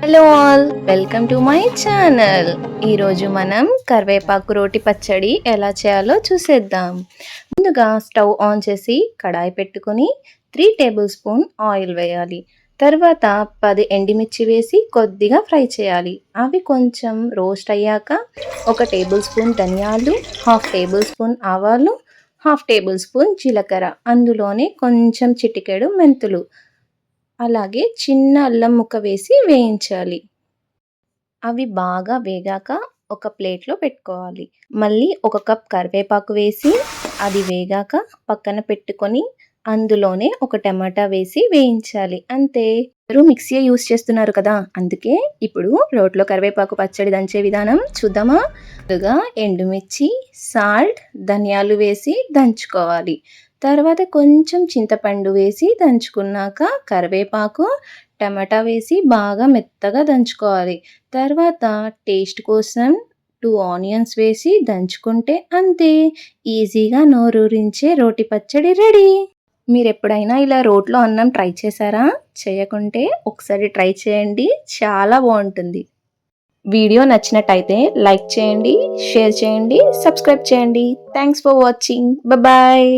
Hello all, welcome to my channel. ఈరోజు మనం కరివేపాకు రోటి పచ్చడి ఎలా చేయాలో చూసేద్దాం. ముందుగా స్టవ్ ఆన్ చేసి కడాయి పెట్టుకొని 3 టేబుల్ స్పూన్ ఆయిల్ వేయాలి. తర్వాత 10 ఎండుమిర్చి వేసి కొద్దిగా ఫ్రై చేయాలి. అవి కొంచెం రోస్ట్ అయ్యాక 1 టేబుల్ స్పూన్ ధనియాలు, 1/2 టేబుల్ స్పూన్ ఆవాలు, 1/2 టేబుల్ స్పూన్ జీలకర్ర, అందులోనే కొంచెం చిటికెడు మెంతులు, అలాగే చిన్న అల్లం ముక్క వేసి వేయించాలి. అవి బాగా వేగాక ఒక ప్లేట్లో పెట్టుకోవాలి. మళ్ళీ 1 కప్ కరివేపాకు వేసి అది వేగాక పక్కన పెట్టుకొని అందులోనే 1 టమాటా వేసి వేయించాలి. అంతే. అందరూ మిక్సీయే యూజ్ చేస్తున్నారు కదా, అందుకే ఇప్పుడు రోట్లో కరివేపాకు పచ్చడి దంచే విధానం చూద్దామా? ముందుగా ఎండుమిర్చి, సాల్ట్, ధనియాలు వేసి దంచుకోవాలి. తర్వాత కొంచెం చింతపండు వేసి దంచుకున్నాక కరివేపాకు, టమాటా వేసి బాగా మెత్తగా దంచుకోవాలి. తర్వాత టేస్ట్ కోసం 2 ఆనియన్స్ వేసి దంచుకుంటే అంతే. ఈజీగా నోరూరించే రోటి పచ్చడి రెడీ. మీరెప్పుడైనా ఇలా రోట్లో అన్నం ట్రై చేశారా? చేయకుంటే ఒకసారి ట్రై చేయండి, చాలా బాగుంటుంది. వీడియో నచ్చినట్టయితే లైక్ చేయండి, షేర్ చేయండి, సబ్స్క్రైబ్ చేయండి. Thanks for watching. బాయ్.